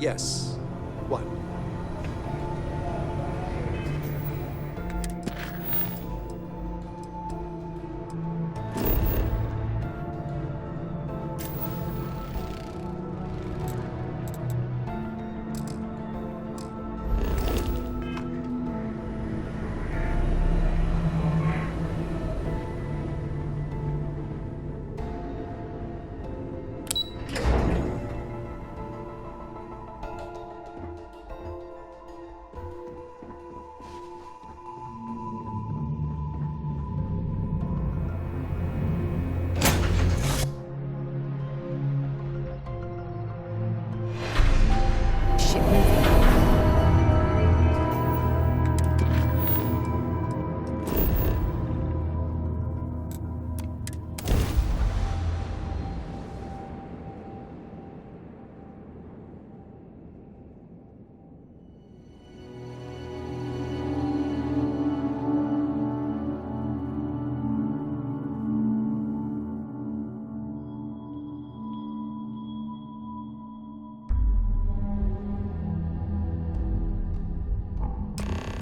Yes. What?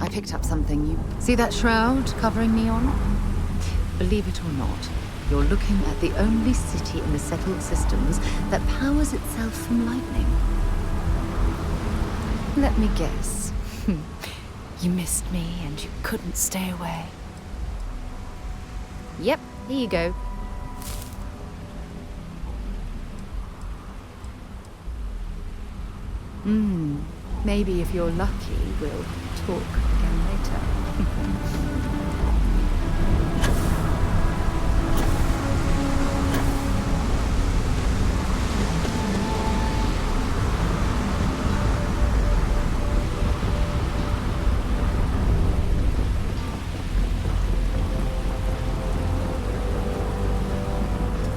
I picked up something. You see that shroud covering me on? Believe it or not, you're looking at the only city in the settled systems that powers itself from lightning. Let me guess. You missed me and you couldn't stay away. Yep, here you go. Maybe if you're lucky, we'll talk again later.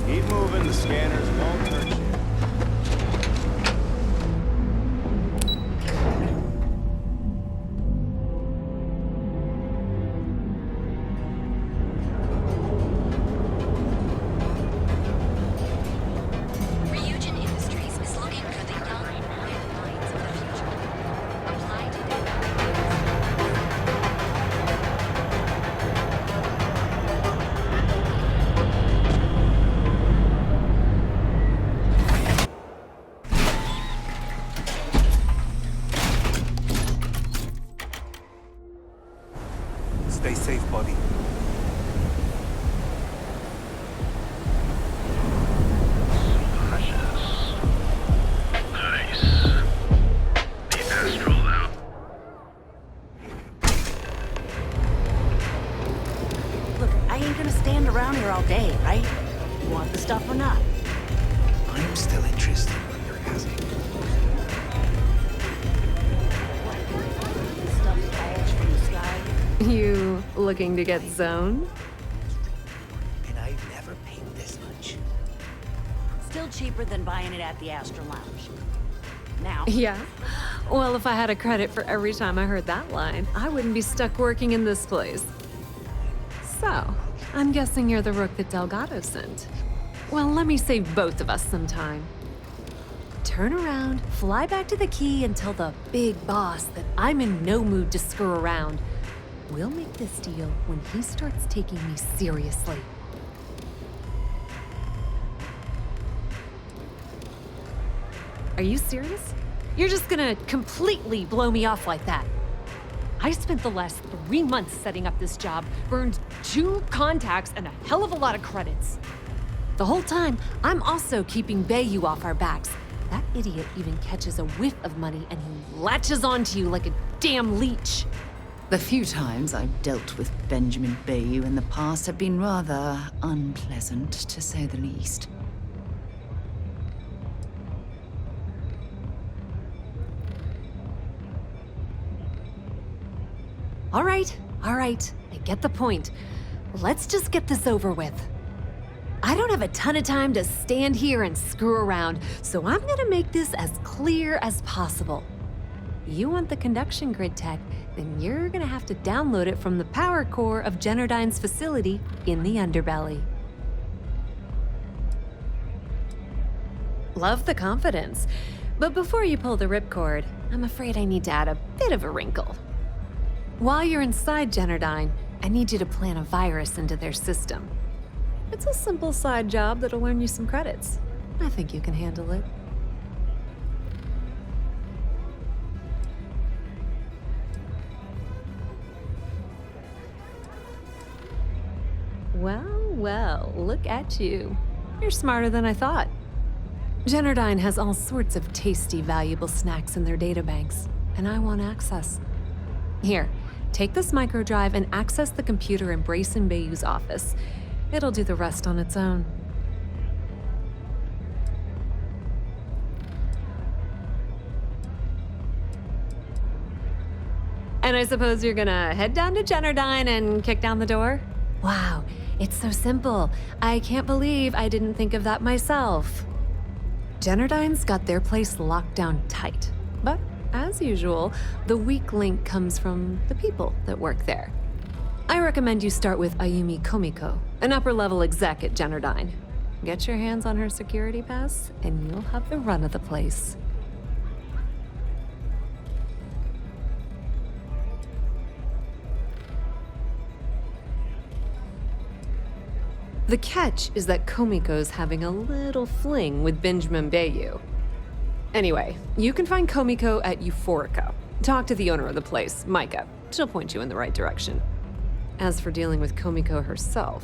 Keep moving, the scanners won't hurt you. Stay safe, buddy. Look, I ain't gonna stand around here all day, right? You want the stuff or not? I'm still interested in what you're asking. Stuff falls from the sky. You looking to get zoned? And I've never paid this much. Still cheaper than buying it at the Astro Lounge. Now, Yeah. Well, if I had a credit for every time I heard that line, I wouldn't be stuck working in this place. So, I'm guessing you're the rook that Delgado sent. Well, let me save both of us some time. Turn around, fly back to the key, and tell the big boss that I'm in no mood to screw around. We'll make this deal when he starts taking me seriously. Are you serious? You're just gonna completely blow me off like that? I spent the last 3 months setting up this job, burned 2 contacts and a hell of a lot of credits. The whole time, I'm also keeping Bayou off our backs. That idiot even catches a whiff of money and he latches onto you like a damn leech. The few times I've dealt with Benjamin Bayou in the past have been rather unpleasant, to say the least. All right, I get the point. Let's just get this over with. I don't have a ton of time to stand here and screw around, so I'm gonna make this as clear as possible. You want the conduction grid tech, then you're gonna have to download it from the power core of Generdyne's facility in the underbelly. Love the confidence, But before you pull the ripcord, I'm afraid I need to add a bit of a wrinkle. While you're inside Generdyne, I need you to plant a virus into their system. It's a simple side job that'll earn you some credits. I think you can handle it. Well, look at you. You're smarter than I thought. Generdyne has all sorts of tasty, valuable snacks in their databanks, and I want access. Here, take this microdrive and access the computer in Brayson Bayou's office. It'll do the rest on its own. And I suppose you're gonna head down to Generdyne and kick down the door? Wow, it's so simple. I can't believe I didn't think of that myself. Generdyne's got their place locked down tight. But, as usual, the weak link comes from the people that work there. I recommend you start with Ayumi Komiko, an upper-level exec at Generdyne. Get your hands on her security pass, and you'll have the run of the place. The catch is that Komiko's having a little fling with Benjamin Bayou. Anyway, you can find Komiko at Euphorica. Talk to the owner of the place, Micah. She'll point you in the right direction. As for dealing with Komiko herself,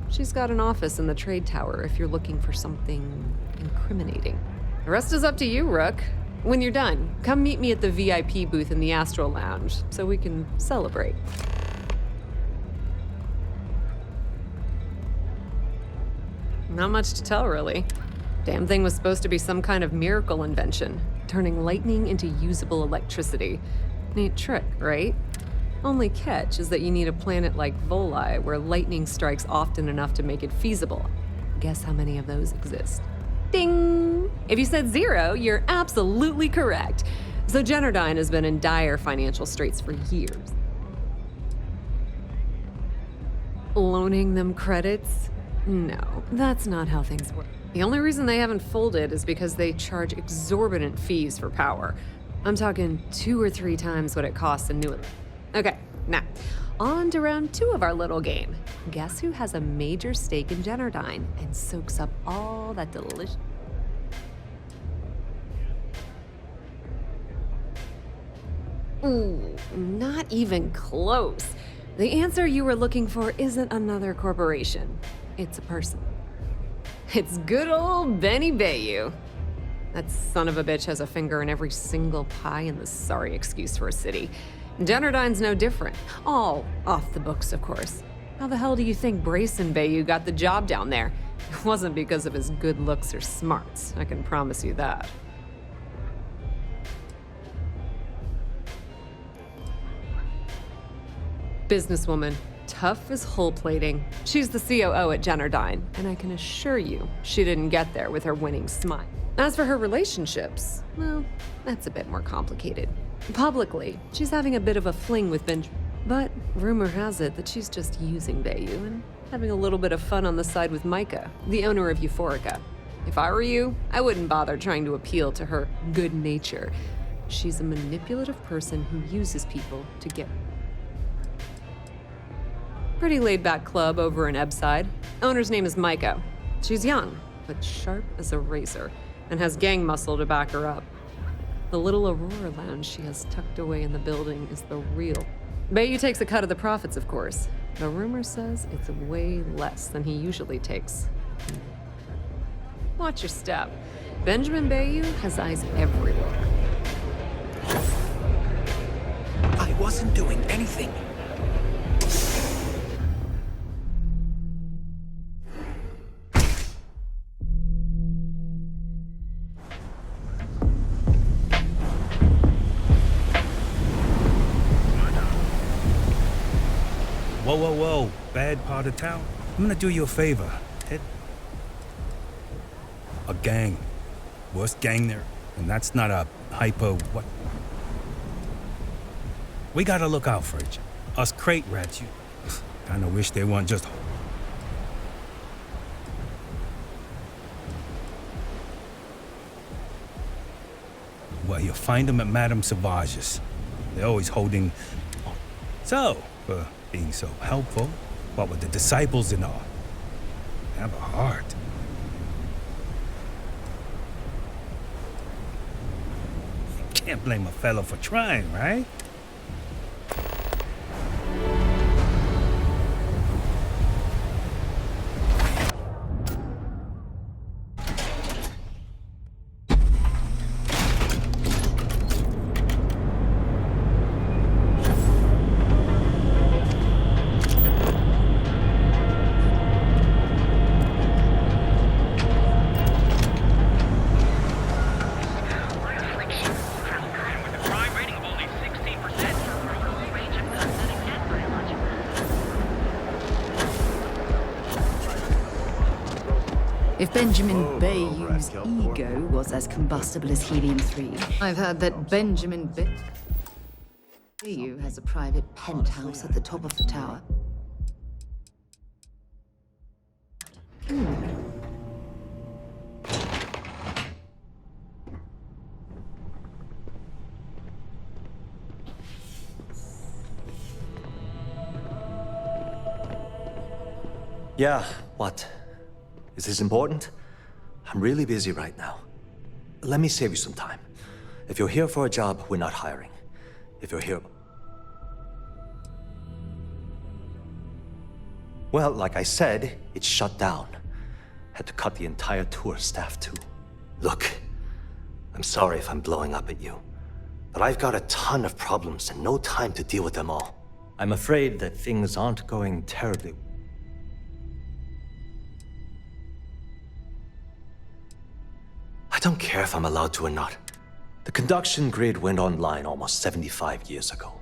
she's got an office in the trade tower if you're looking for something incriminating. The rest is up to you, Rook. When you're done, come meet me at the VIP booth in the Astral Lounge so we can celebrate. Not much to tell, really. Damn thing was supposed to be some kind of miracle invention, turning lightning into usable electricity. Neat trick, right? Only catch is that you need a planet like Voli, where lightning strikes often enough to make it feasible. Guess how many of those exist? Ding! If you said 0, you're absolutely correct. So Generdyne has been in dire financial straits for years. Loaning them credits? No, that's not how things work. The only reason they haven't folded is because they charge exorbitant fees for power. I'm talking 2 or 3 times what it costs in New. Okay, now, on to round 2 of our little game. Guess who has a major stake in Generdyne and soaks up all that delicious... Ooh, not even close. The answer you were looking for isn't another corporation. It's a person. It's good old Benny Bayou. That son of a bitch has a finger in every single pie in the sorry excuse for a city. Generdyne's no different. All off the books, of course. How the hell do you think Brayson Bayou got the job down there? It wasn't because of his good looks or smarts, I can promise you that. Businesswoman. Tough as hull plating. She's the COO at Generdyne, and I can assure you she didn't get there with her winning smile. As for her relationships, well, that's a bit more complicated. Publicly, she's having a bit of a fling with Benj, but rumor has it that she's just using Bayou and having a little bit of fun on the side with Micah, the owner of Euphorica. If I were you, I wouldn't bother trying to appeal to her good nature. She's a manipulative person who uses people to get... Pretty laid-back club over in Ebbside. Owner's name is Micah. She's young, but sharp as a razor, and has gang muscle to back her up. The little Aurora lounge she has tucked away in the building is the real. Bayou takes a cut of the profits, of course. The rumor says it's way less than he usually takes. Watch your step. Benjamin Bayou has eyes everywhere. I wasn't doing anything. Whoa, whoa, whoa. Bad part of town. I'm gonna do you a favor. Head... A gang. Worst gang there. And that's not a hyper... what? We gotta look out for each other. Us crate rats, you... Kinda wish they weren't just... Well, you'll find them at Madame Sauvage's. They're always holding... So, for being so helpful, what with the disciples and all, have a heart. Can't blame a fellow for trying, right? If Benjamin Bayou's ego was as combustible as helium-3, I've heard that Benjamin Bayou has a private penthouse at the top of the tower. Yeah, what? Is this important? I'm really busy right now. Let me save you some time. If you're here for a job, we're not hiring. If you're here... Well, like I said, it's shut down. Had to cut the entire tour staff too. Look, I'm sorry if I'm blowing up at you, but I've got a ton of problems and no time to deal with them all. I'm afraid that things aren't going terribly well. I don't care if I'm allowed to or not. The conduction grid went online almost 75 years ago.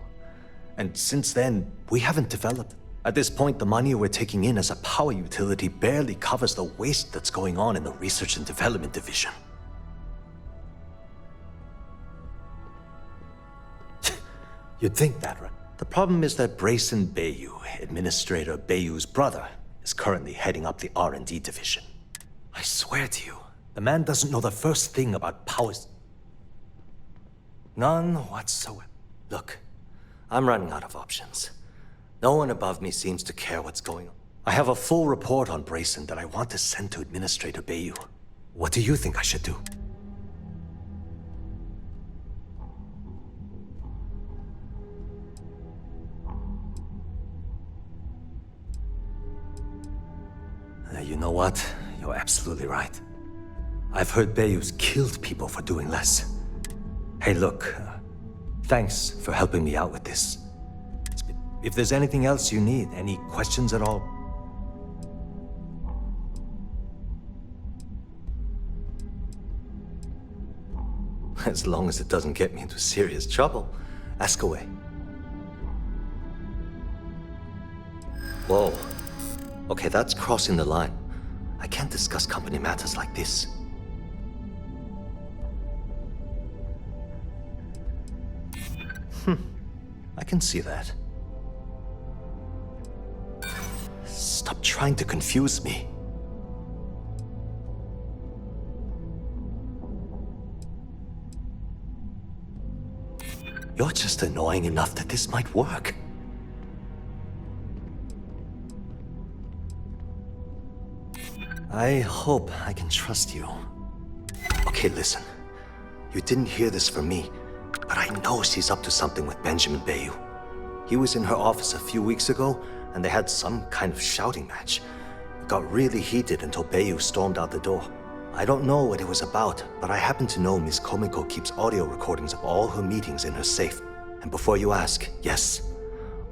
And since then, we haven't developed. At this point, the money we're taking in as a power utility barely covers the waste that's going on in the research and development division. You'd think that, right? The problem is that Brayson Bayou, Administrator Bayou's brother, is currently heading up the R&D division. I swear to you, the man doesn't know the first thing about powers. None whatsoever. Look, I'm running out of options. No one above me seems to care what's going on. I have a full report on Brayson that I want to send to Administrator Bayou. What do you think I should do? You know what? You're absolutely right. I've heard Bayou's killed people for doing less. Hey, look, thanks for helping me out with this. If there's anything else you need, any questions at all? As long as it doesn't get me into serious trouble, ask away. Whoa. Okay, that's crossing the line. I can't discuss company matters like this. I can see that. Stop trying to confuse me. You're just annoying enough that this might work. I hope I can trust you. Okay, listen. You didn't hear this from me, but I know she's up to something with Benjamin Bayou. He was in her office a few weeks ago, and they had some kind of shouting match. It got really heated until Bayou stormed out the door. I don't know what it was about, but I happen to know Miss Komiko keeps audio recordings of all her meetings in her safe. And before you ask, yes,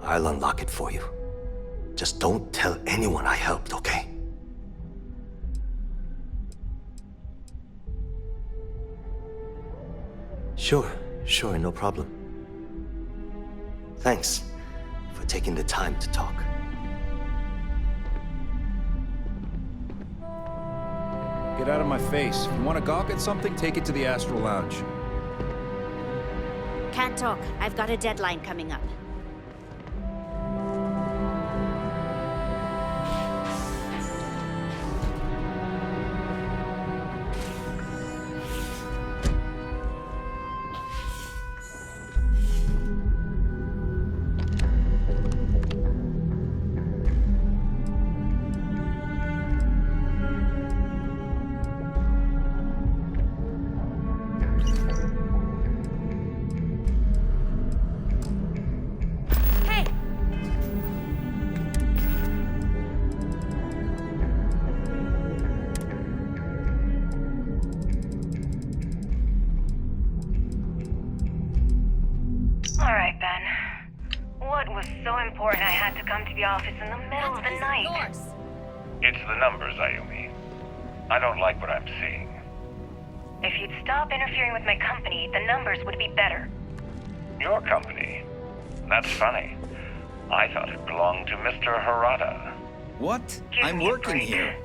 I'll unlock it for you. Just don't tell anyone I helped, okay? Sure, no problem. Thanks for taking the time to talk. Get out of my face. If you want to gawk at something, take it to the Astral Lounge. Can't talk. I've got a deadline coming up. was so important I had to come to the office in the middle of the night. It's the numbers, Ayumi. I don't like what I'm seeing. If you'd stop interfering with my company, the numbers would be better. Your company? That's funny. I thought it belonged to Mr. Harada. What? Give I'm me a working break. here.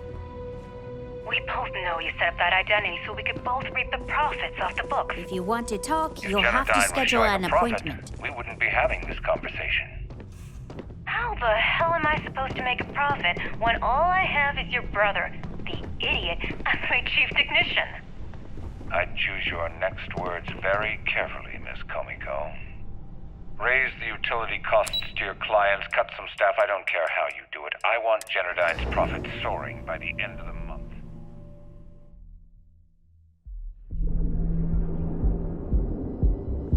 We both know you set up that identity so we could both reap the profits off the books. If you want to talk, If you'll have to Genadine was schedule showing an a profit, appointment. we wouldn't be having this conversation. How the hell am I supposed to make a profit when all I have is your brother, the idiot, as my chief technician? I'd choose your next words very carefully, Miss Komiko. Raise the utility costs to your clients, cut some staff, I don't care how you do it. I want Genadine's profit soaring by the end of the month.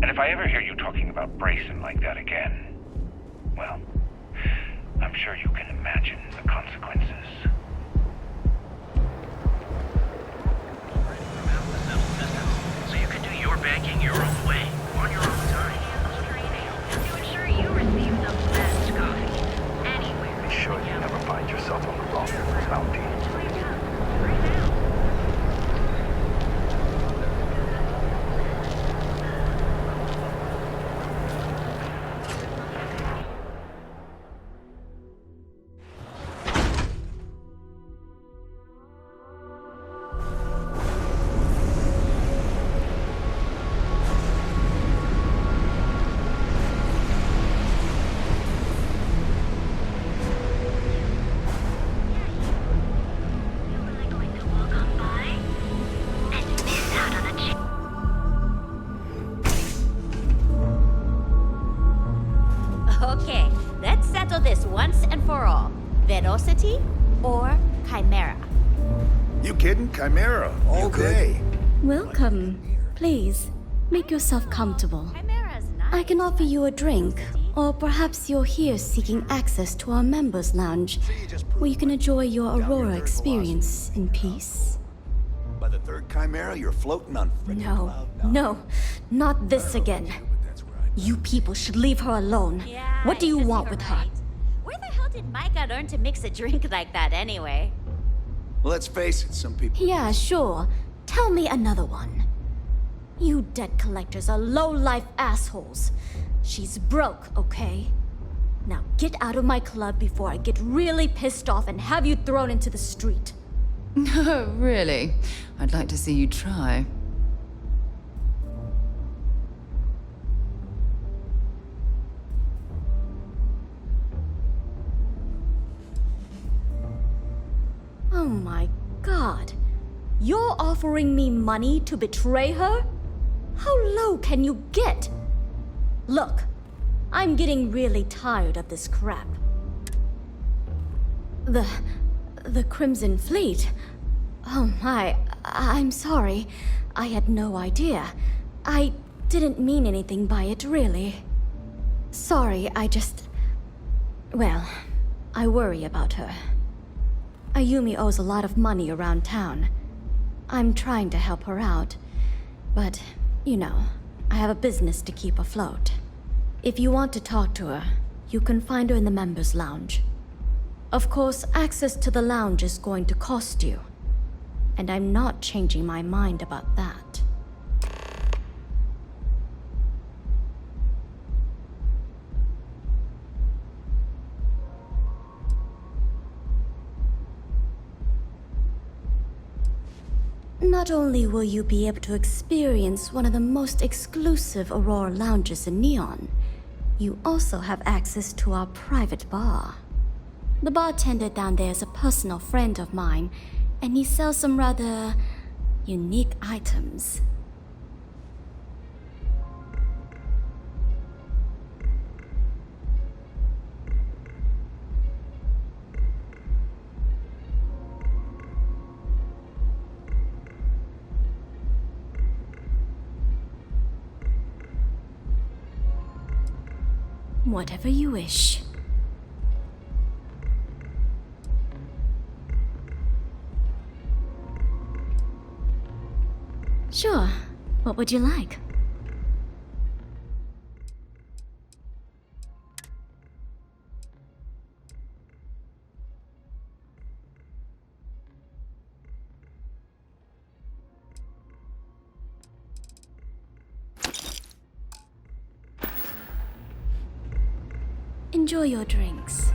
And if I ever hear you talking about Brayson like that again, well, I'm sure you can imagine the consequences. So you can do your banking your own way, on your own time. To ensure you receive the best coffee anywhere. Be sure you never find yourself on the wrong end of the bounty. Okay, let's settle this once and for all. Velocity or Chimera? You kidding? Chimera, all day. Welcome. Please, make yourself comfortable. Chimera's nice. I can offer you a drink, or perhaps you're here seeking access to our members' lounge, where you can enjoy your Aurora experience in peace. By the third Chimera, you're floating on freaking No, cloud nine. no, not this again. You people should leave her alone. Yeah, What do you I guess want you're with her? right. Where the hell did Micah learn to mix a drink like that anyway? Well, let's face it, some people... Yeah, sure. Tell me another one. You debt collectors are low-life assholes. She's broke, okay? Now get out of my club before I get really pissed off and have you thrown into the street. No, really? I'd like to see you try. Oh my god. You're offering me money to betray her? How low can you get? Look, I'm getting really tired of this crap. The Crimson Fleet? Oh my, I'm sorry. I had no idea. I didn't mean anything by it, really. Sorry, well, I worry about her. Ayumi owes a lot of money around town. I'm trying to help her out, but, you know, I have a business to keep afloat. If you want to talk to her, you can find her in the members' lounge. Of course, access to the lounge is going to cost you, and I'm not changing my mind about that. Not only will you be able to experience one of the most exclusive Aurora lounges in Neon, you also have access to our private bar. The bartender down there is a personal friend of mine, and he sells some rather unique items. Whatever you wish. Sure. What would you like? Enjoy your drinks.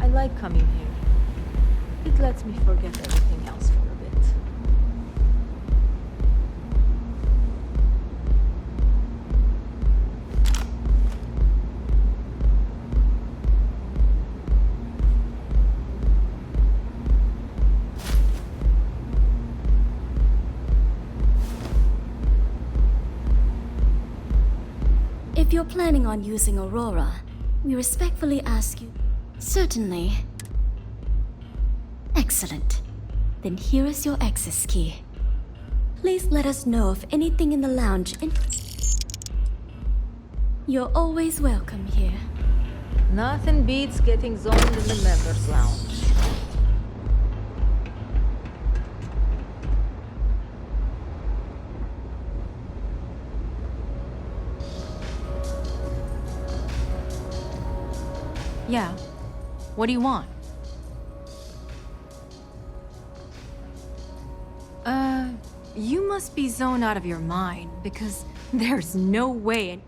I like coming here. It lets me forget everything else for a bit. If you're planning on using Aurora, we respectfully ask you. Certainly. Excellent. Then here is your access key. Please let us know if anything in the lounge You're always welcome here. Nothing beats getting zoned in the members' lounge. Yeah. What do you want? You must be zoned out of your mind, because there's no way.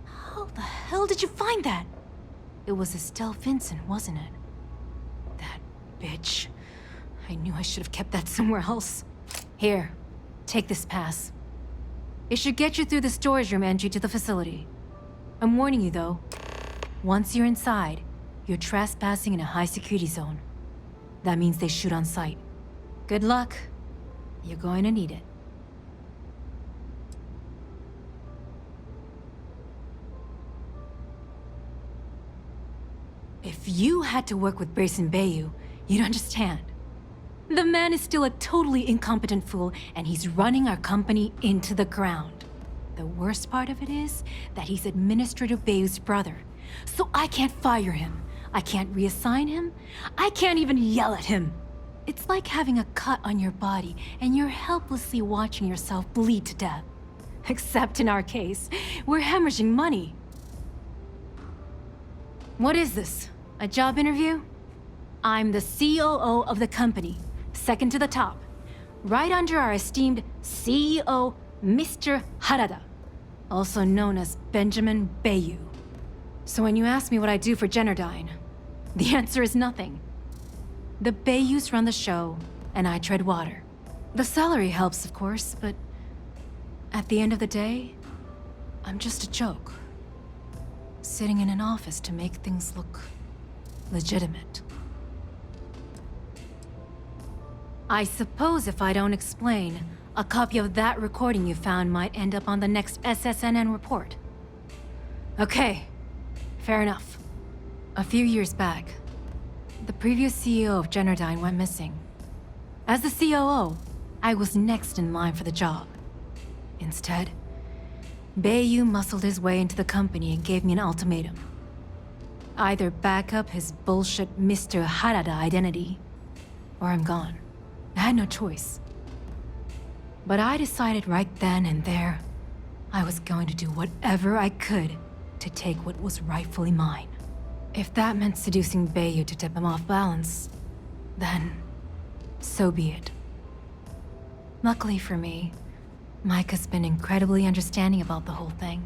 How the hell did you find that? It was Estelle Vincent, wasn't it? That bitch. I knew I should have kept that somewhere else. Here, take this pass. It should get you through the storage room entry to the facility. I'm warning you, though. Once you're inside, you're trespassing in a high-security zone. That means they shoot on sight. Good luck. You're going to need it. If you had to work with Grayson Bayou, you'd understand. The man is still a totally incompetent fool, and he's running our company into the ground. The worst part of it is that he's Administrator Bayou's brother. So I can't fire him. I can't reassign him. I can't even yell at him. It's like having a cut on your body, and you're helplessly watching yourself bleed to death. Except in our case, we're hemorrhaging money. What is this? A job interview? I'm the COO of the company. Second to the top, right under our esteemed CEO, Mr. Harada, also known as Benjamin Bayou. So when you ask me what I do for Generdyne, the answer is nothing. The Bayous run the show, and I tread water. The salary helps, of course, but at the end of the day, I'm just a joke. Sitting in an office to make things look legitimate. I suppose if I don't explain, A copy of that recording you found might end up on the next SSNN report. Okay, fair enough. A few years back, the previous CEO of Generdyne went missing. As the COO, I was next in line for the job. Instead, Bayu muscled his way into the company and gave me an ultimatum. Either back up his bullshit Mr. Harada identity, or I'm gone. I had no choice. But I decided right then and there, I was going to do whatever I could to take what was rightfully mine. If that meant seducing Bayu to tip him off balance, then so be it. Luckily for me, Mike has been incredibly understanding about the whole thing.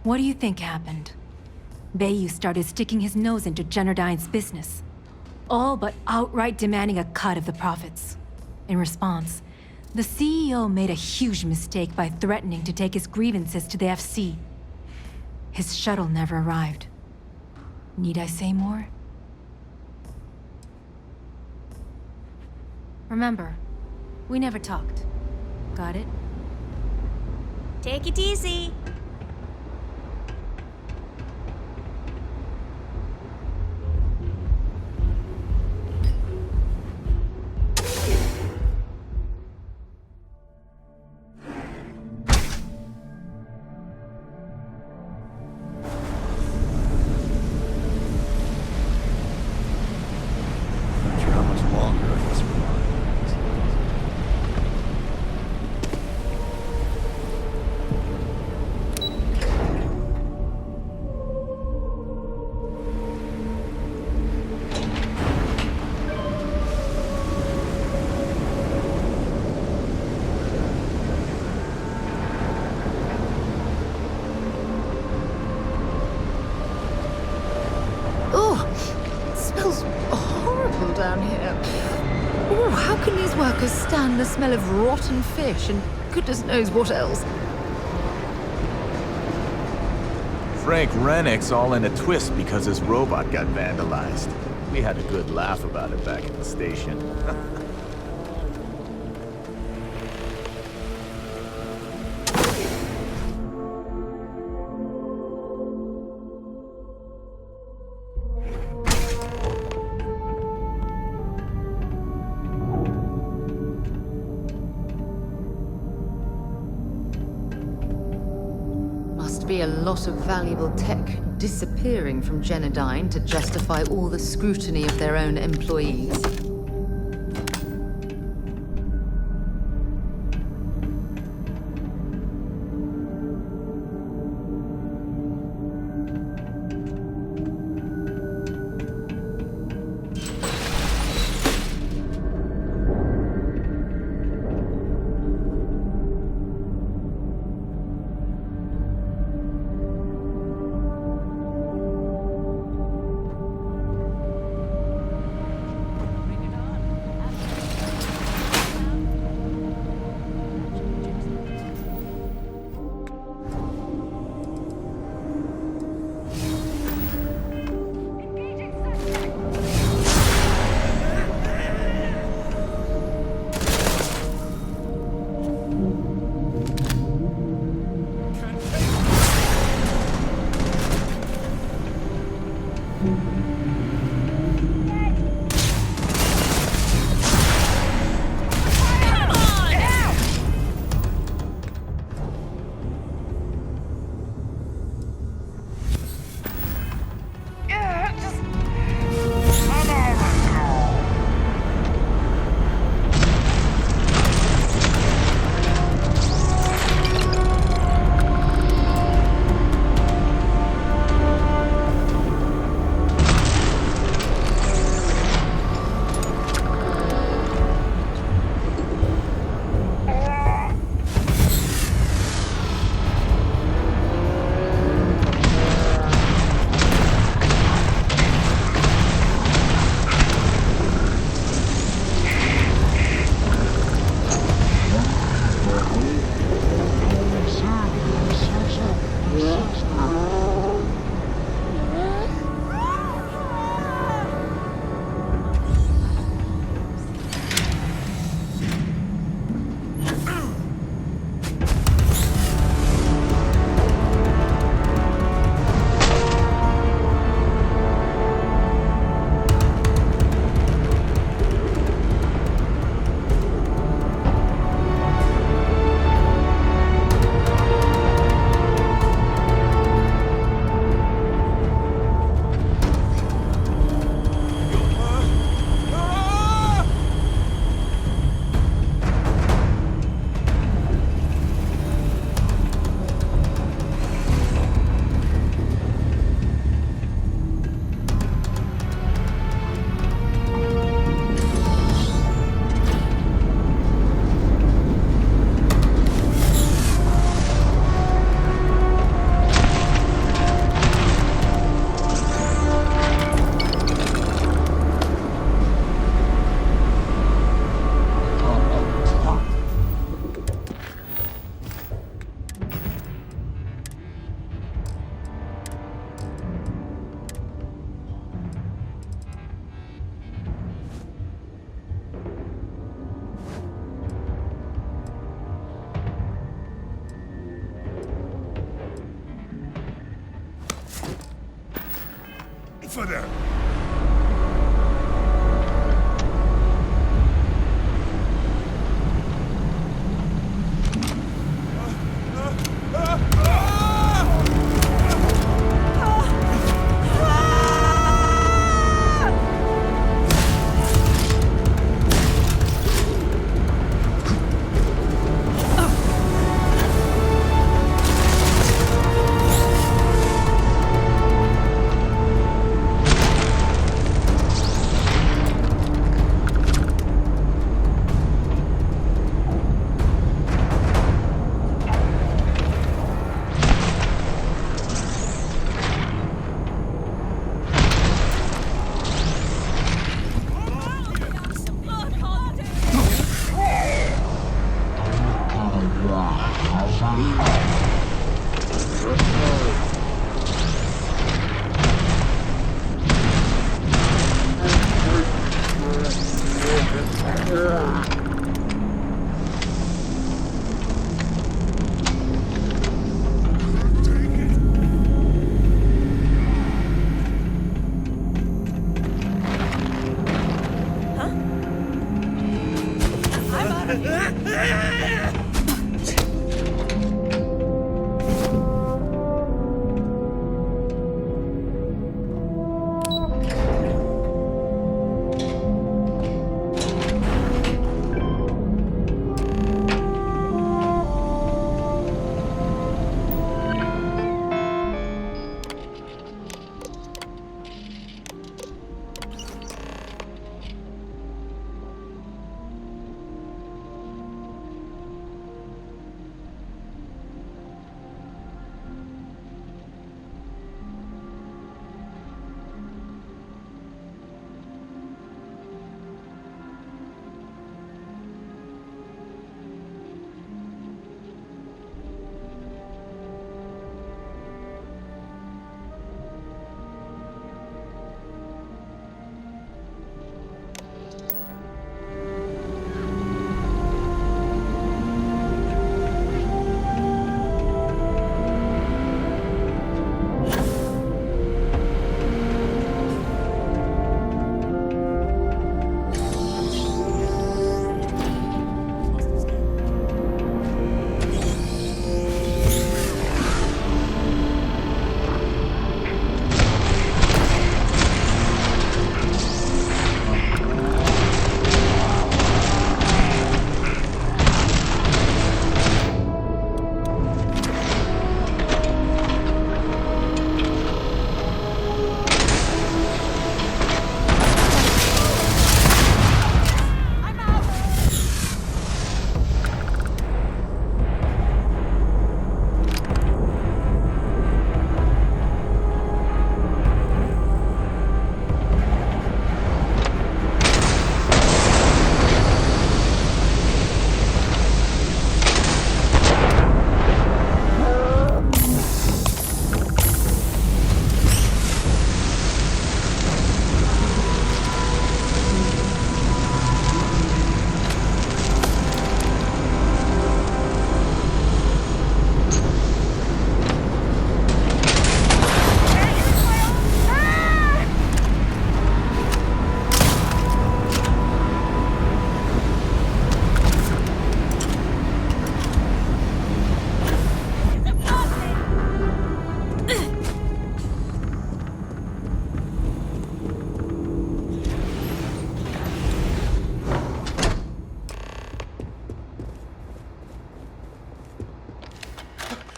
What do you think happened? Bayu started sticking his nose into Generdyne's business, all but outright demanding a cut of the profits. In response, the CEO made a huge mistake by threatening to take his grievances to the FC. His shuttle never arrived. Need I say more? Remember, we never talked. Got it? Take it easy. Stand the smell of rotten fish and goodness knows what else. Frank Rennick's all in a twist because his robot got vandalized. We had a good laugh about it back at the station. Be a lot of valuable tech disappearing from Generdyne to justify all the scrutiny of their own employees. of them!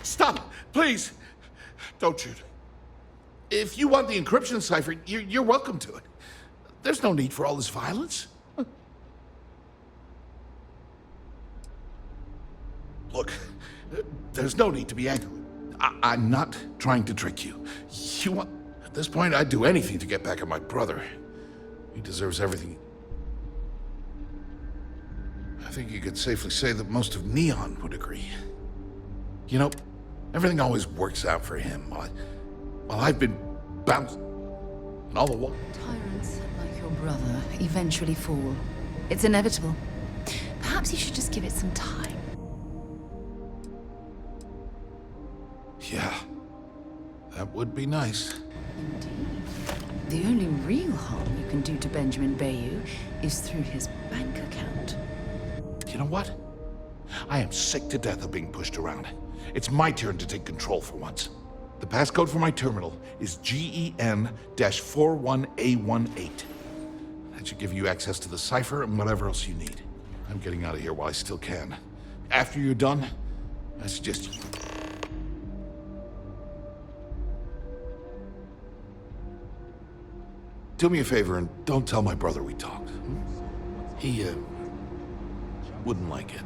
Stop! Please! Don't shoot. If you want the encryption cipher, you're welcome to it. There's no need for all this violence. Look, there's no need to be angry. I'm not trying to trick you. At this point, I'd do anything to get back at my brother. He deserves everything. I think you could safely say that most of Neon would agree. You know, everything always works out for him, while I've been bouncing and all the while. Tyrants like your brother eventually fall. It's inevitable. Perhaps you should just give it some time. Yeah, that would be nice. Indeed. The only real harm you can do to Benjamin Bayou is through his bank account. You know what? I am sick to death of being pushed around. It's my turn to take control for once. The passcode for my terminal is GEN-41A18. That should give you access to the cipher and whatever else you need. I'm getting out of here while I still can. After you're done, I suggest you... Do me a favor and don't tell my brother we talked. He, wouldn't like it.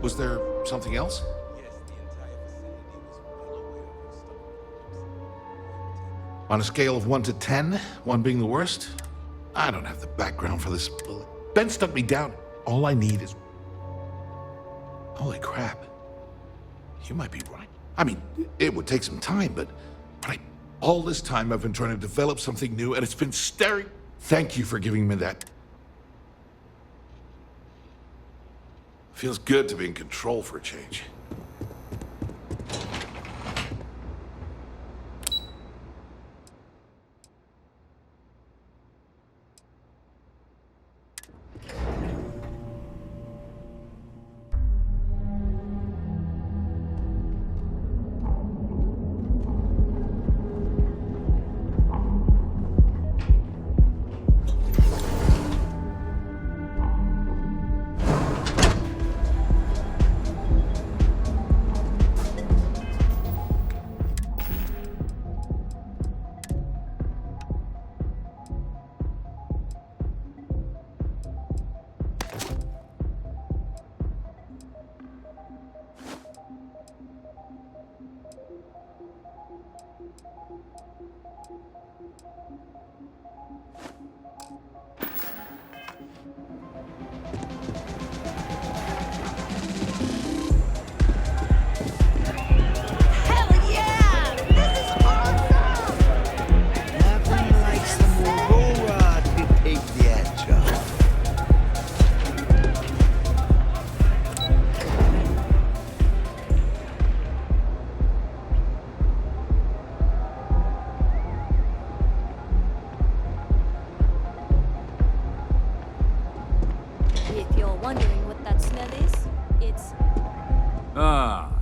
Was there something else? On a scale of 1 to 10, 1 being the worst, I don't have the background for this. Ben stuck me down. All I need is... Holy crap. You might be right. I mean, it would take some time, but all this time I've been trying to develop something new, and it's been staring... Thank you for giving me that. Feels good to be in control for a change.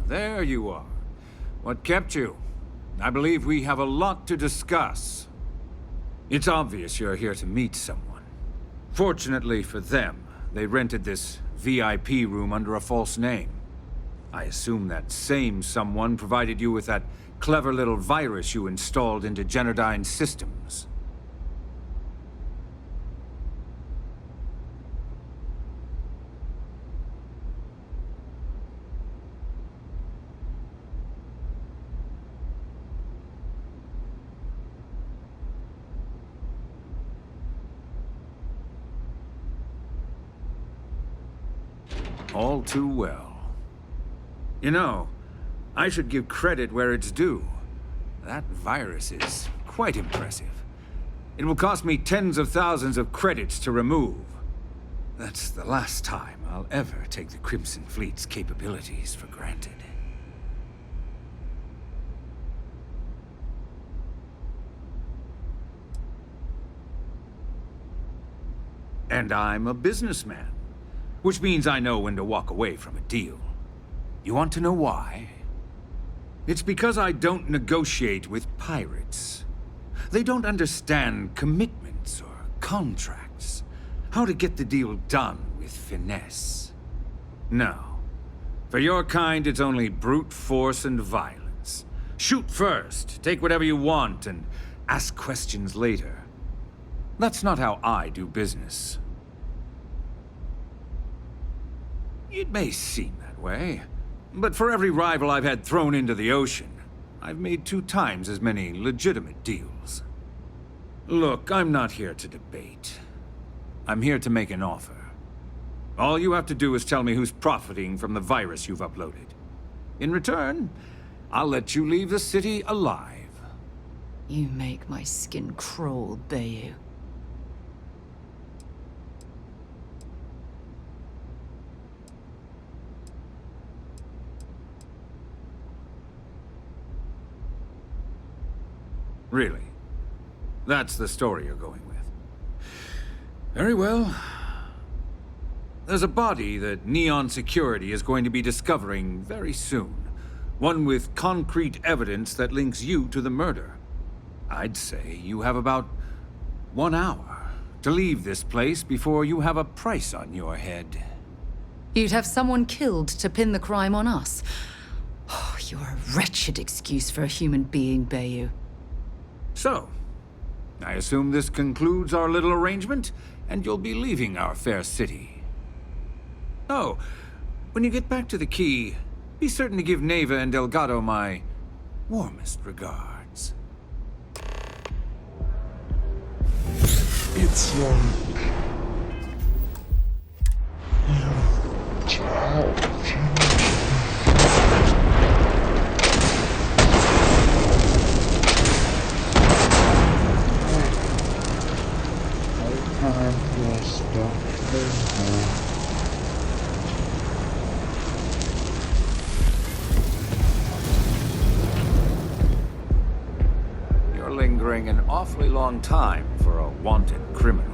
There you are. What kept you? I believe we have a lot to discuss. It's obvious you're here to meet someone. Fortunately for them, they rented this VIP room under a false name. I assume that same someone provided you with that clever little virus you installed into Generdyne's systems. All too well. You know, I should give credit where it's due. That virus is quite impressive. It will cost me tens of thousands of credits to remove. That's the last time I'll ever take the Crimson Fleet's capabilities for granted. And I'm a businessman. Which means I know when to walk away from a deal. You want to know why? It's because I don't negotiate with pirates. They don't understand commitments or contracts. How to get the deal done with finesse. No. For your kind, it's only brute force and violence. Shoot first, take whatever you want, and ask questions later. That's not how I do business. It may seem that way, but for every rival I've had thrown into the ocean, I've made 2 times as many legitimate deals. Look, I'm not here to debate. I'm here to make an offer. All you have to do is tell me who's profiting from the virus you've uploaded. In return, I'll let you leave the city alive. You make my skin crawl, Bayou. Really? That's the story you're going with. Very well. There's a body that Neon Security is going to be discovering very soon. One with concrete evidence that links you to the murder. I'd say you have about 1 hour to leave this place before you have a price on your head. You'd have someone killed to pin the crime on us. Oh, you're a wretched excuse for a human being, Bayou. So, I assume this concludes our little arrangement, and you'll be leaving our fair city. Oh, when you get back to the key, be certain to give Neva and Delgado my warmest regards. It's You're lingering an awfully long time for a wanted criminal.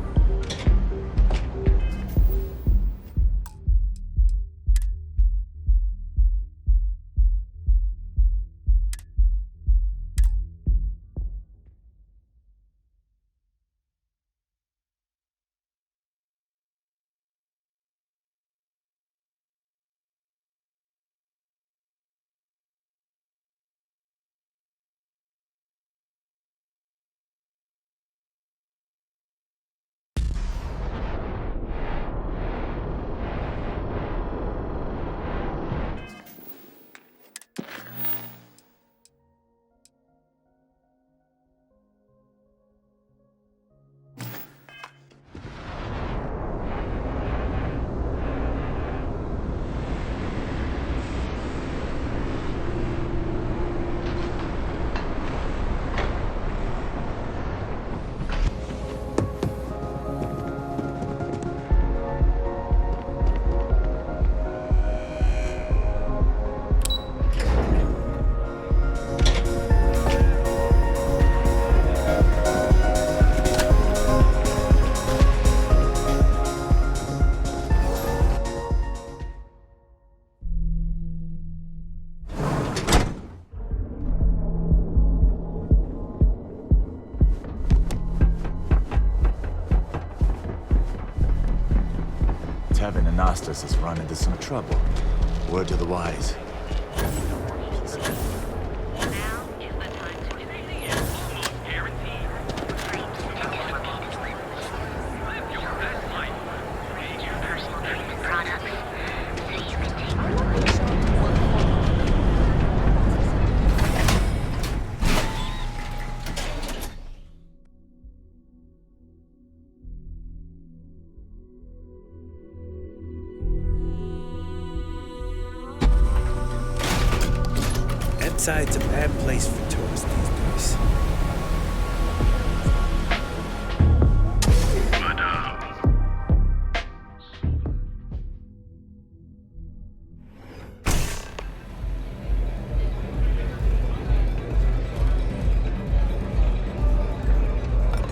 Nostos has run into some trouble. Word to the wise. It's a bad place for tourists these days.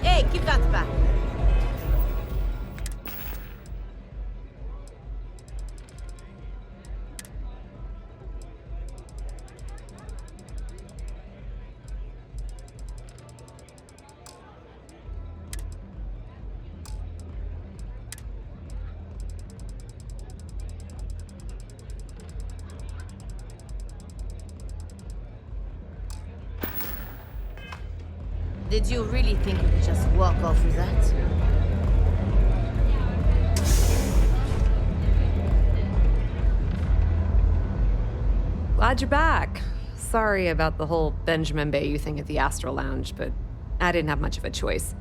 Hey, keep that back. Did you really think you could just walk off with that? Glad you're back. Sorry about the whole Benjamin Bayou thing at the Astral Lounge, but I didn't have much of a choice.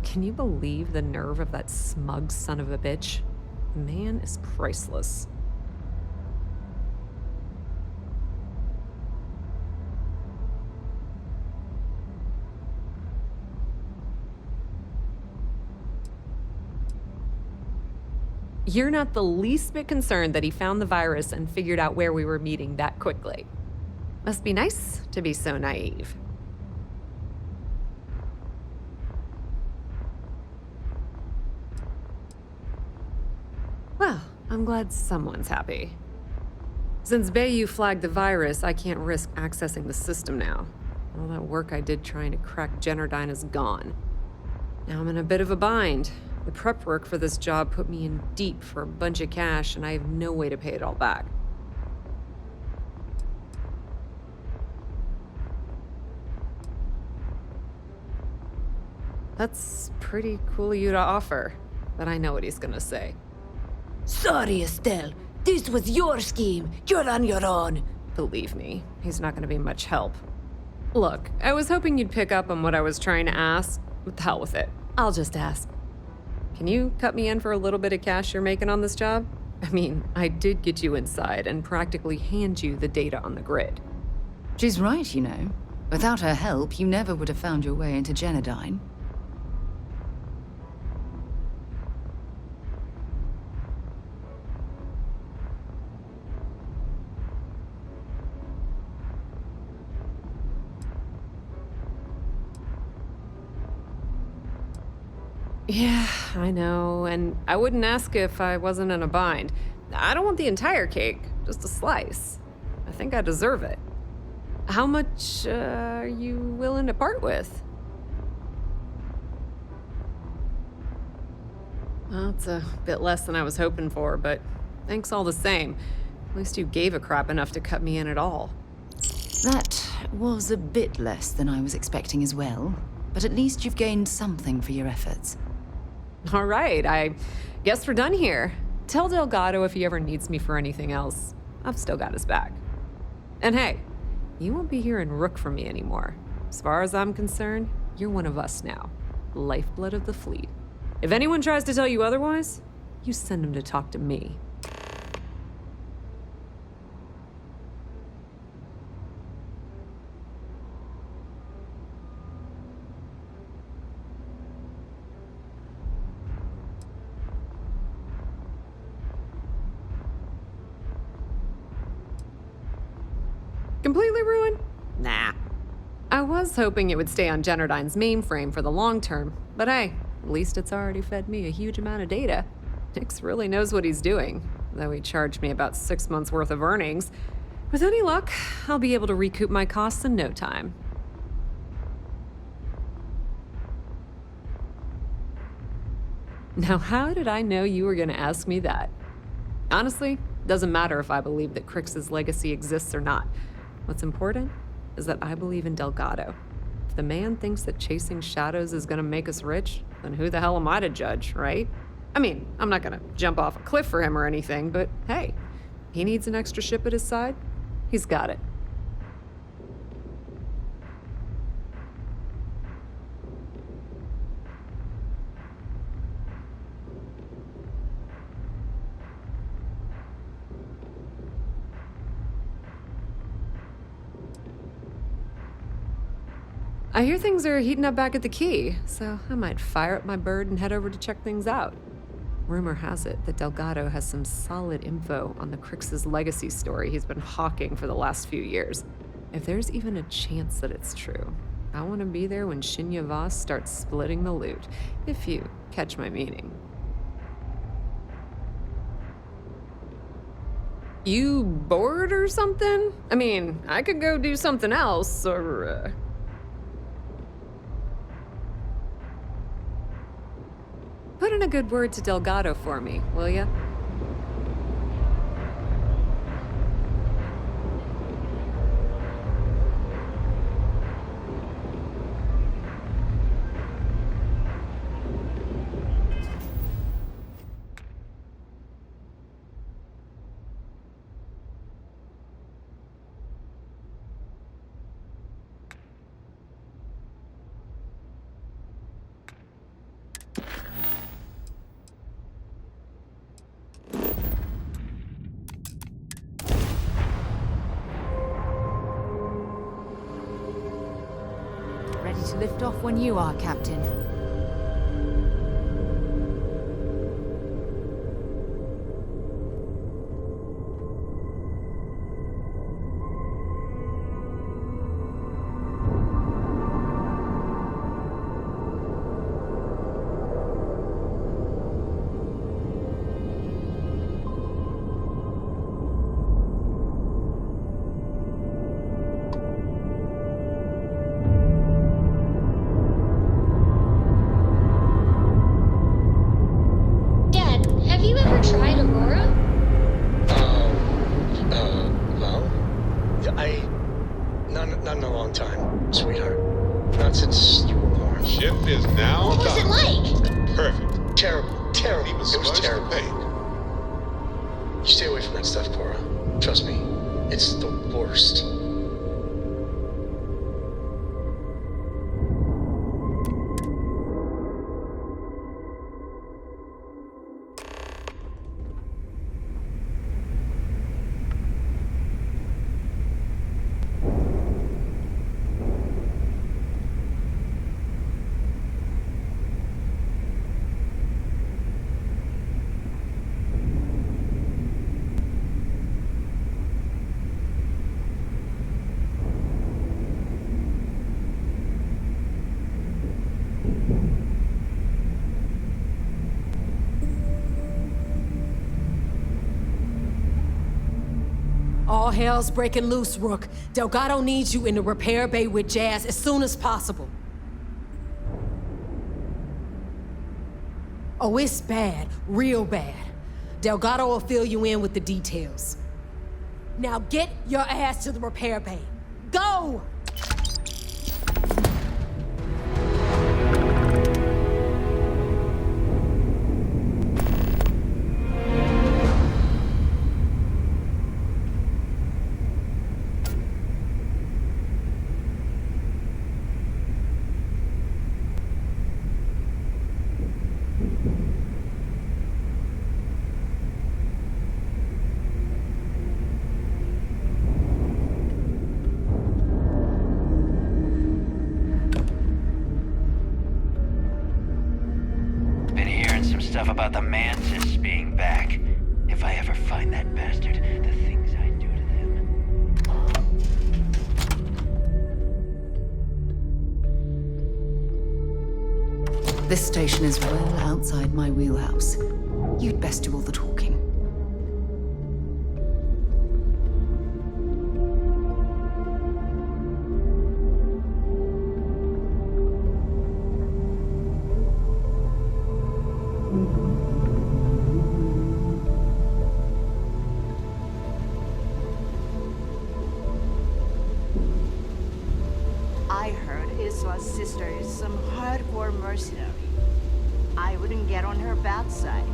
Can you believe the nerve of that smug son of a bitch? The man is priceless. You're not the least bit concerned that he found the virus and figured out where we were meeting that quickly. Must be nice to be so naive. Well, I'm glad someone's happy. Since Bayou flagged the virus, I can't risk accessing the system now. All that work I did trying to crack Generdyne is gone. Now I'm in a bit of a bind. The prep work for this job put me in deep for a bunch of cash, and I have no way to pay it all back. That's pretty cool of you to offer, but I know what he's gonna say. Sorry, Estelle. This was your scheme. You're on your own. Believe me, he's not gonna be much help. Look, I was hoping you'd pick up on what I was trying to ask, but the hell with it. I'll just ask. Can you cut me in for a little bit of cash you're making on this job? I mean, I did get you inside and practically hand you the data on the grid. She's right, you know. Without her help, you never would have found your way into Generdyne. Yeah, I know, and I wouldn't ask if I wasn't in a bind. I don't want the entire cake, just a slice. I think I deserve it. How much are you willing to part with? Well, it's a bit less than I was hoping for, but thanks all the same. At least you gave a crap enough to cut me in at all. That was a bit less than I was expecting as well, but at least you've gained something for your efforts. All right, I guess we're done here. Tell Delgado if he ever needs me for anything else. I've still got his back. And hey, you won't be hearing Rook from me anymore. As far as I'm concerned, you're one of us now. Lifeblood of the fleet. If anyone tries to tell you otherwise, you send them to talk to me. Completely ruined? Nah. I was hoping it would stay on Generdyne's mainframe for the long term, but hey, at least it's already fed me a huge amount of data. Nix really knows what he's doing, though he charged me about 6 months worth of earnings. With any luck, I'll be able to recoup my costs in no time. Now, how did I know you were gonna ask me that? Honestly, doesn't matter if I believe that Crix's legacy exists or not. What's important is that I believe in Delgado. If the man thinks that chasing shadows is gonna make us rich, then who the hell am I to judge, right? I mean, I'm not gonna jump off a cliff for him or anything, but hey, he needs an extra ship at his side, he's got it. I hear things are heating up back at the Key, so I might fire up my bird and head over to check things out. Rumor has it that Delgado has some solid info on the Crix's legacy story he's been hawking for the last few years. If there's even a chance that it's true, I want to be there when Shinya Voss starts splitting the loot, if you catch my meaning. You bored or something? I mean, I could go do something else, or... Put in a good word to Delgado for me, will ya? Lift off when you are, Captain. Not in a long time, sweetheart. Not since you were born. Ship is now What was it like? Perfect. Terrible. Terrible. It was terrible. You stay away from that stuff, Cora. Trust me, it's the worst. All hell's breaking loose, Rook. Delgado needs you in the repair bay with Jazz as soon as possible. Oh, it's bad. Real bad. Delgado will fill you in with the details. Now get your ass to the repair bay. Go! Stuff about the Mantis being back. If I ever find that bastard, the things I do to them. This station is well outside my wheelhouse. You'd best do all the talking. I heard Iswa's sister is some hardcore mercenary. I wouldn't get on her bad side.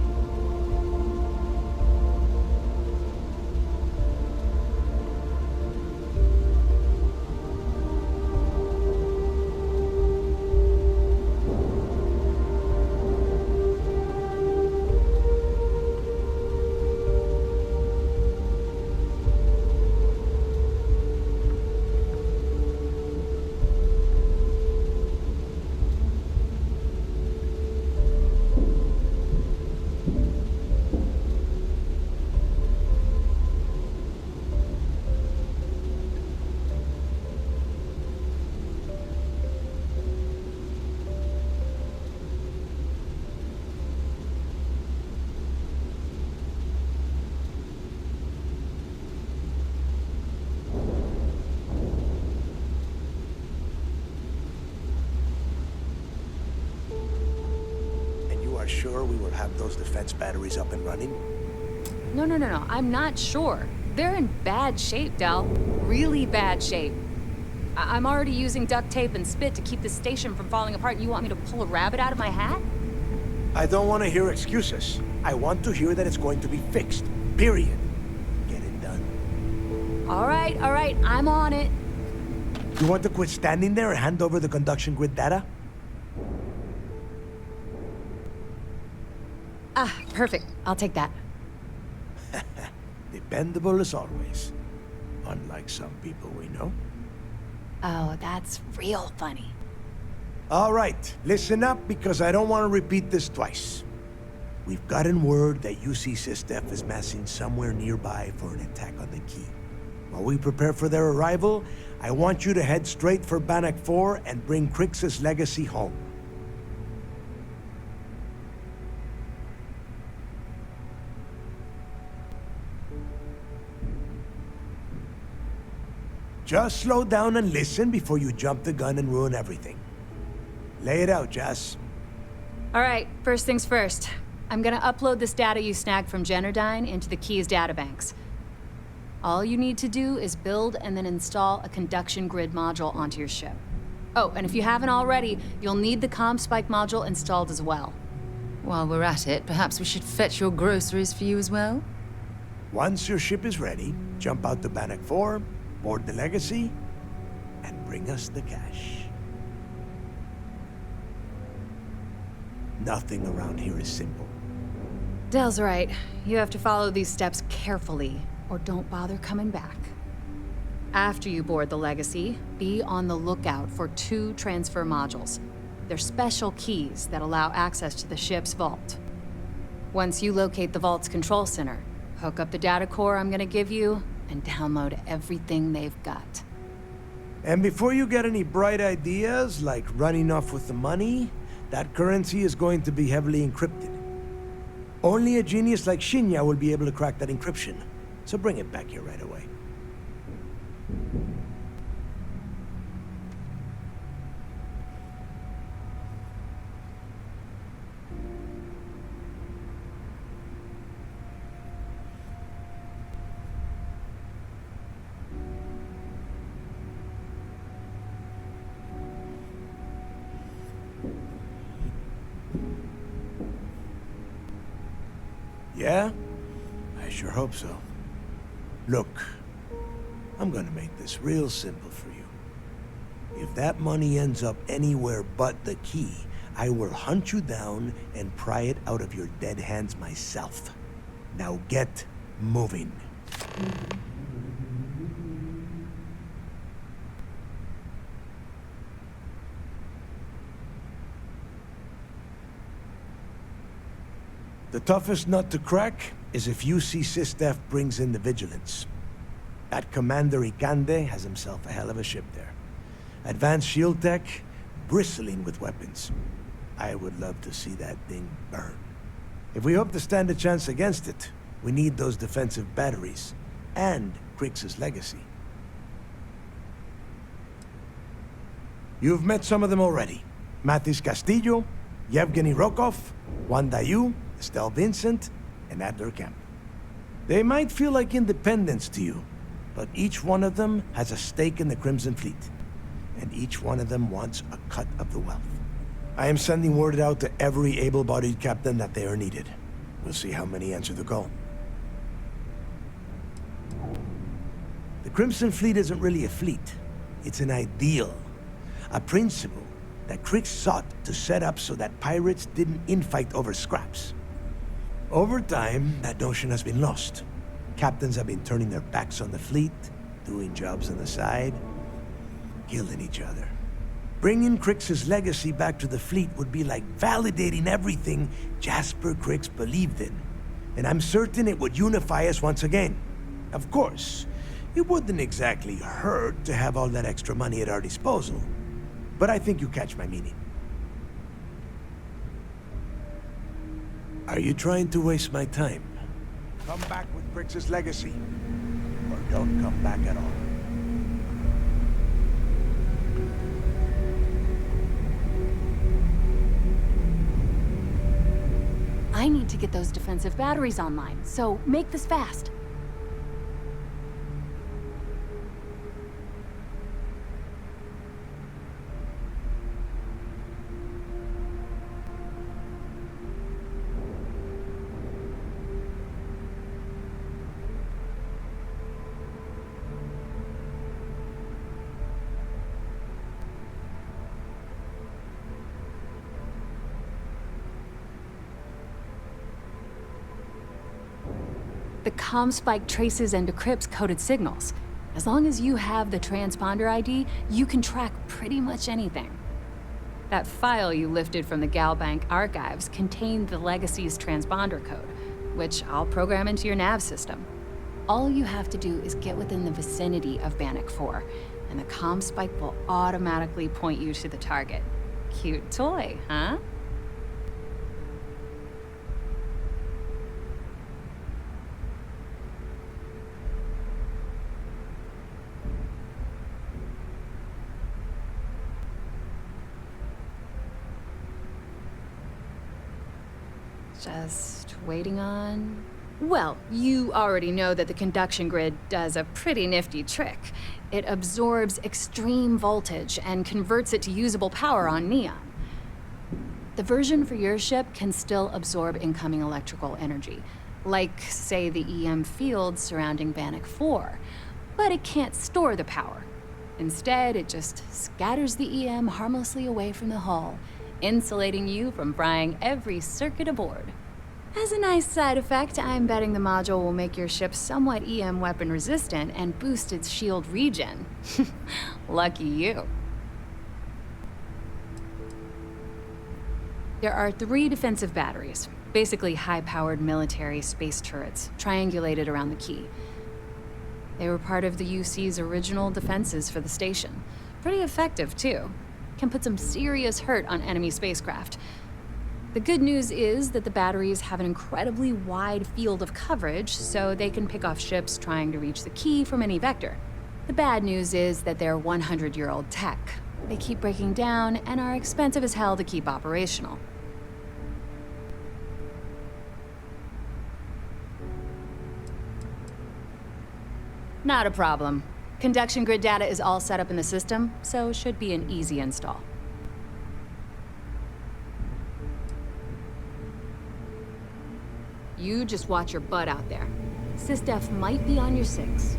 Sure we will have those defense batteries up and running? No. I'm not sure. They're in bad shape, Del. Really bad shape. I'm already using duct tape and spit to keep the station from falling apart. You want me to pull a rabbit out of my hat? I don't want to hear excuses. I want to hear that it's going to be fixed. Period. Get it done. All right. I'm on it. You want to quit standing there and hand over the conduction grid data? Ah, perfect. I'll take that. Dependable as always. Unlike some people we know. Oh, that's real funny. All right, listen up because I don't want to repeat this twice. We've gotten word that UC Systef is massing somewhere nearby for an attack on the key. While we prepare for their arrival, I want you to head straight for Bannock 4 and bring Crix's legacy home. Just slow down and listen before you jump the gun and ruin everything. Lay it out, Jess. All right, first things first. I'm gonna upload this data you snagged from Generdyne into the Key's databanks. All you need to do is build and then install a conduction grid module onto your ship. Oh, and if you haven't already, you'll need the CommSpike module installed as well. While we're at it, perhaps we should fetch your groceries for you as well? Once your ship is ready, jump out to Bannock 4, board the Legacy, and bring us the cash. Nothing around here is simple. Dell's right. You have to follow these steps carefully, or don't bother coming back. After you board the Legacy, be on the lookout for 2 transfer modules. They're special keys that allow access to the ship's vault. Once you locate the vault's control center, hook up the data core I'm gonna give you, and download everything they've got. And before you get any bright ideas, like running off with the money, that currency is going to be heavily encrypted. Only a genius like Shinya will be able to crack that encryption, so bring it back here right away. Yeah? I sure hope so. Look, I'm gonna make this real simple for you. If that money ends up anywhere but the key, I will hunt you down and pry it out of your dead hands myself. Now get moving. The toughest nut to crack is if UC Systef brings in the Vigilance. That Commander Ikande has himself a hell of a ship there. Advanced shield tech, bristling with weapons. I would love to see that thing burn. If we hope to stand a chance against it, we need those defensive batteries, and Crix's legacy. You've met some of them already. Mathis Castillo, Yevgeny Rokov, Juan Dayu, Estelle Vincent, and Adler Kemp. They might feel like independents to you, but each one of them has a stake in the Crimson Fleet, and each one of them wants a cut of the wealth. I am sending word out to every able-bodied captain that they are needed. We'll see how many answer the call. The Crimson Fleet isn't really a fleet. It's an ideal, a principle that Crix sought to set up so that pirates didn't infight over scraps. Over time, that notion has been lost. Captains have been turning their backs on the fleet, doing jobs on the side, killing each other. Bringing Crix's legacy back to the fleet would be like validating everything Jasper Crix believed in. And I'm certain it would unify us once again. Of course, it wouldn't exactly hurt to have all that extra money at our disposal. But I think you catch my meaning. Are you trying to waste my time? Come back with Crix's legacy, or don't come back at all. I need to get those defensive batteries online, so make this fast. The CommSpike traces and decrypts coded signals. As long as you have the transponder ID, you can track pretty much anything. That file you lifted from the Galbank archives contained the Legacy's transponder code, which I'll program into your nav system. All you have to do is get within the vicinity of Bannock 4, and the comm spike will automatically point you to the target. Cute toy, huh? Just waiting on... Well, you already know that the conduction grid does a pretty nifty trick. It absorbs extreme voltage and converts it to usable power on neon. The version for your ship can still absorb incoming electrical energy, like, say, the EM field surrounding Bannock 4, but it can't store the power. Instead, it just scatters the EM harmlessly away from the hull, insulating you from frying every circuit aboard. As a nice side effect, I'm betting the module will make your ship somewhat EM weapon resistant and boost its shield regen. Lucky you. There are 3 defensive batteries, basically high-powered military space turrets, triangulated around the key. They were part of the UC's original defenses for the station. Pretty effective, too. Can put some serious hurt on enemy spacecraft. The good news is that the batteries have an incredibly wide field of coverage, so they can pick off ships trying to reach the key from any vector. The bad news is that they're 100-year-old tech. They keep breaking down and are expensive as hell to keep operational. Not a problem. Conduction grid data is all set up in the system, so should be an easy install. You just watch your butt out there. SysDef might be on your 6.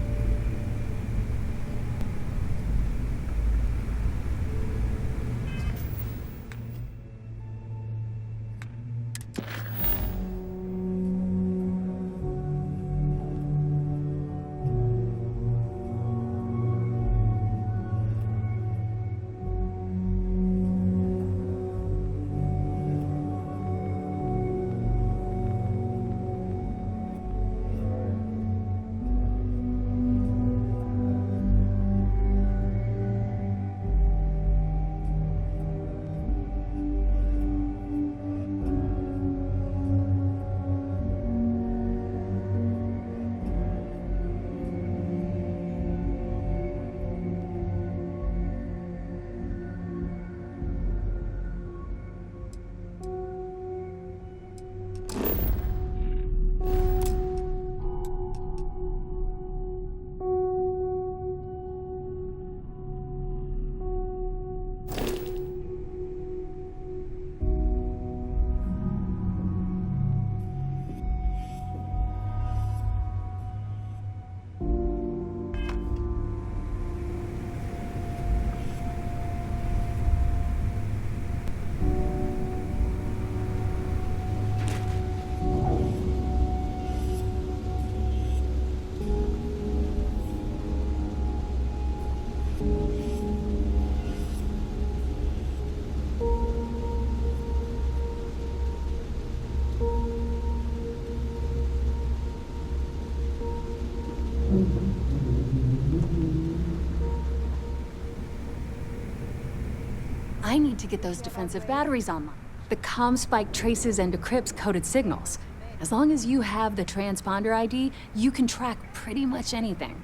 I need to get those defensive batteries online. The comm spike traces and decrypts coded signals. As long as you have the transponder ID, you can track pretty much anything.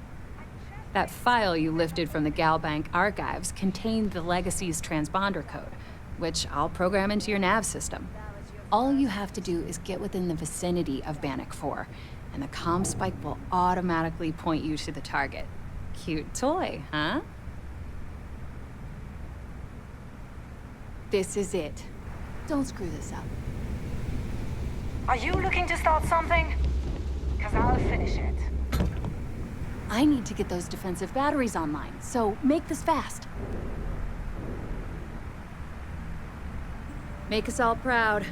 That file you lifted from the Galbank archives contained the Legacy's transponder code, which I'll program into your nav system. All you have to do is get within the vicinity of Bannock 4, and the comm spike will automatically point you to the target. Cute toy, huh? This is it. Don't screw this up. Are you looking to start something? Because I'll finish it. I need to get those defensive batteries online, so make this fast. Make us all proud.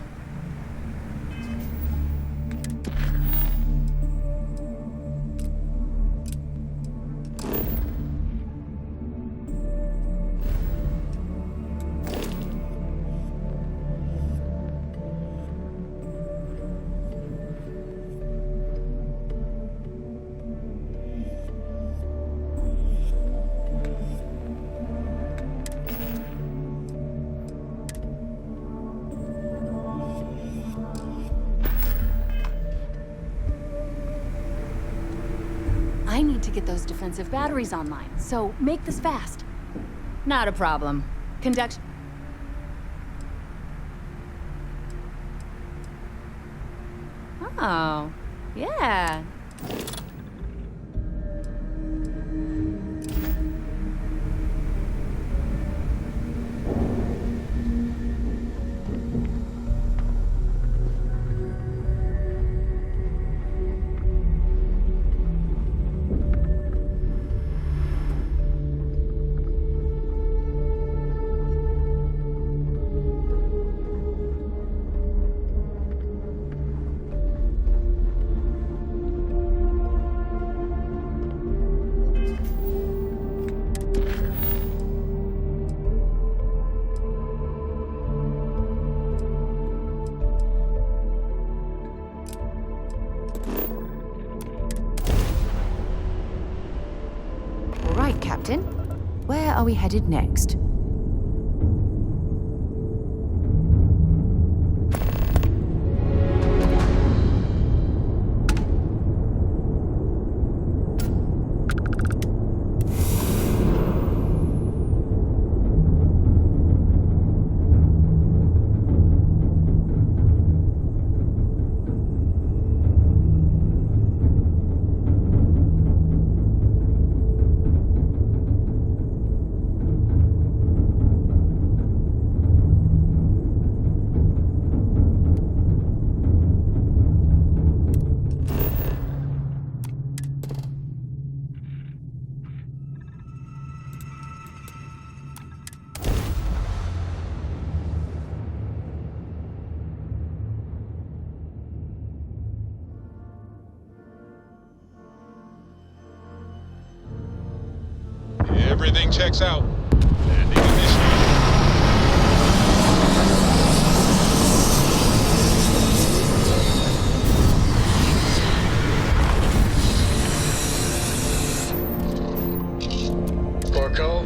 I need to get those defensive batteries online, so make this fast. Not a problem. Conduct... Oh, yeah. Right, Captain. Where are we headed next? Everything checks out. Landing initiated. Porco?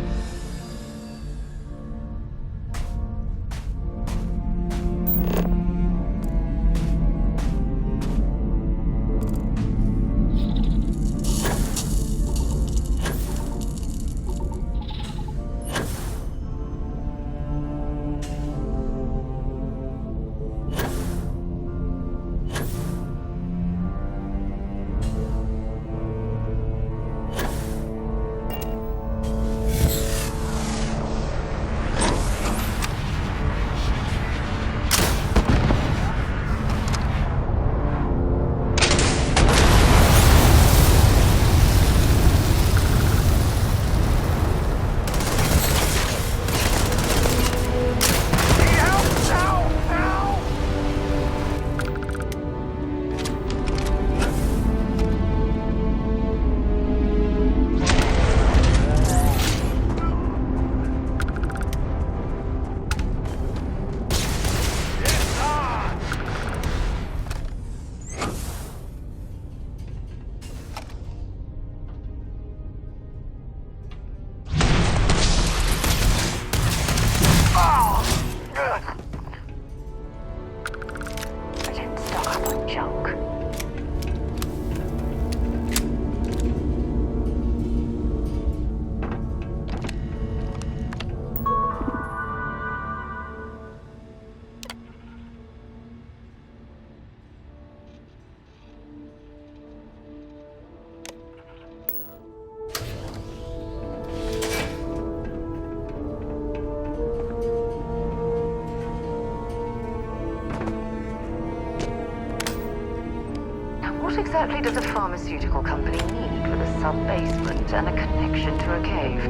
What exactly does a pharmaceutical company need with a sub-basement and a connection to a cave?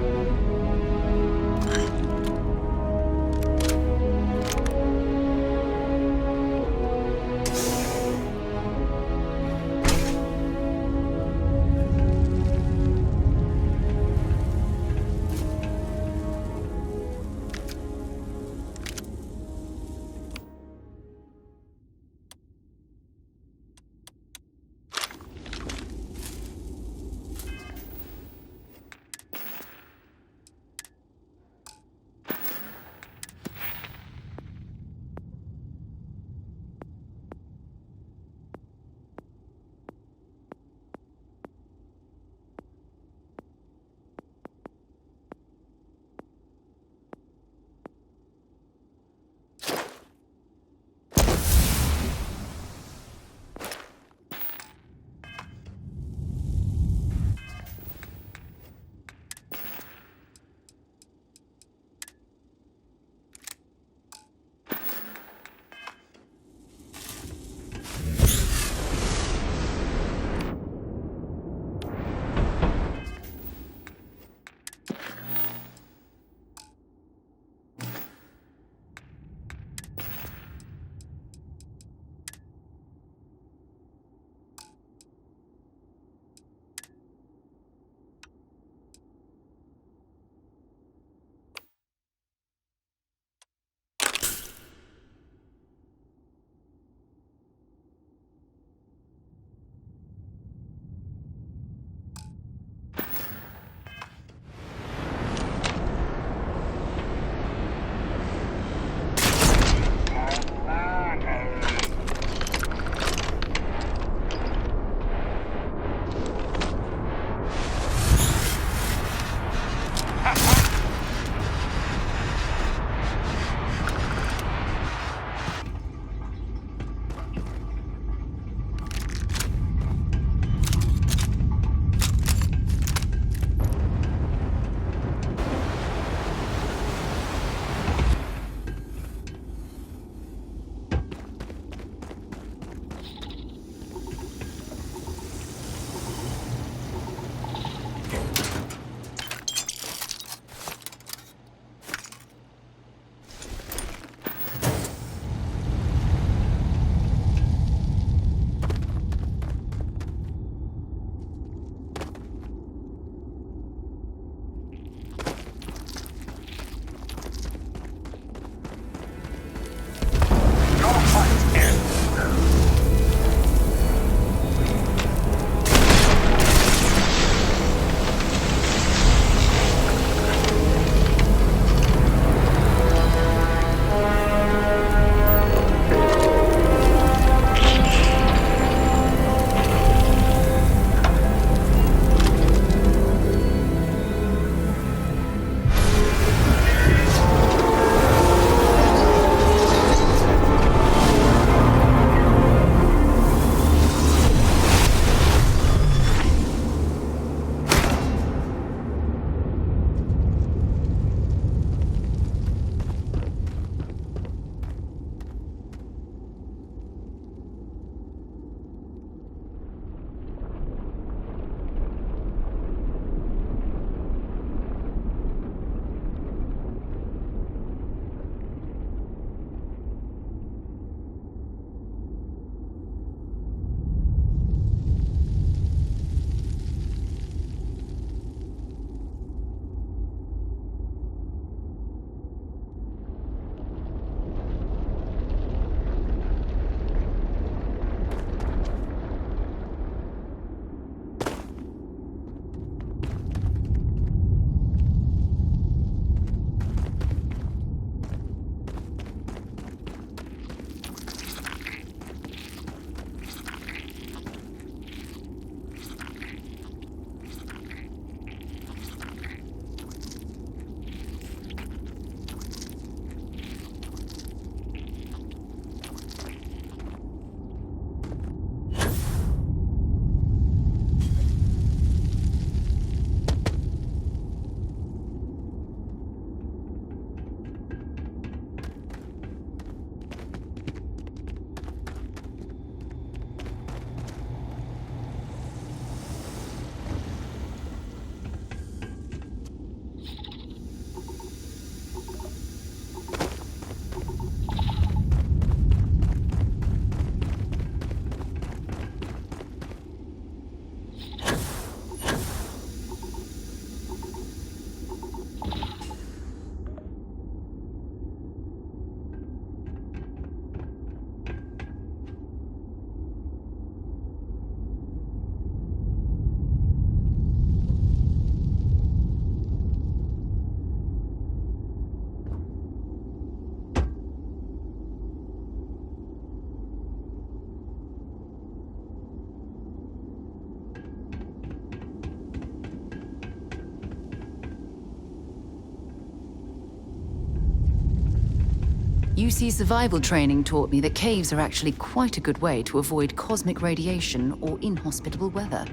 UC survival training taught me that caves are actually quite a good way to avoid cosmic radiation or inhospitable weather.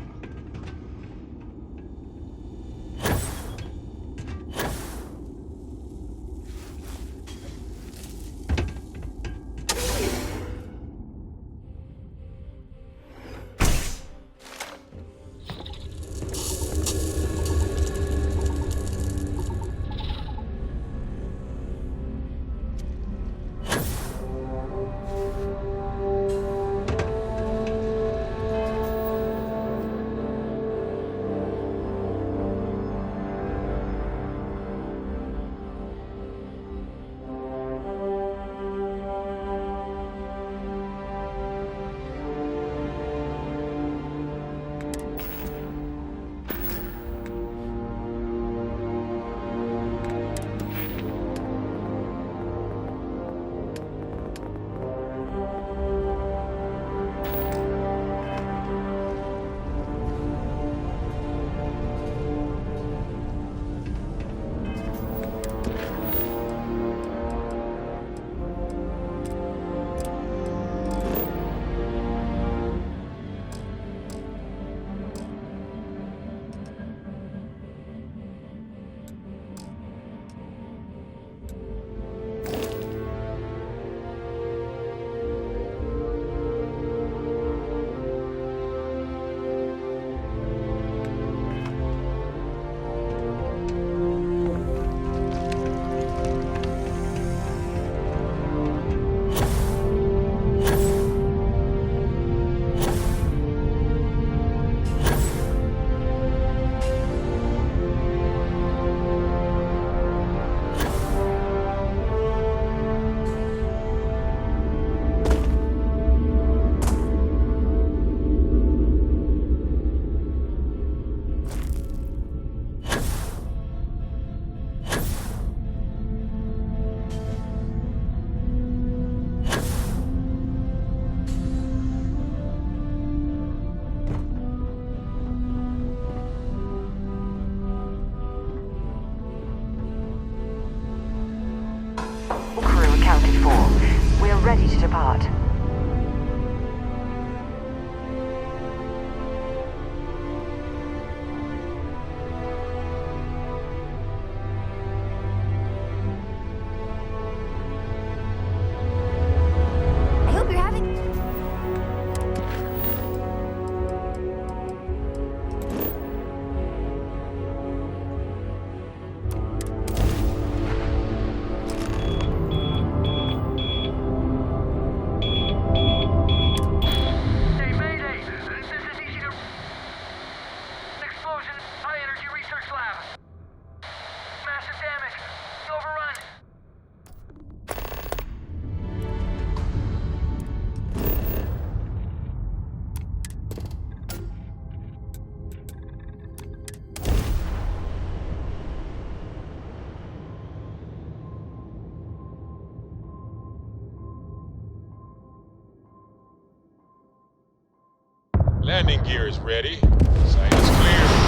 Accounted for. We're ready to depart. I hope you're having... Landing gear is ready. Site is clear.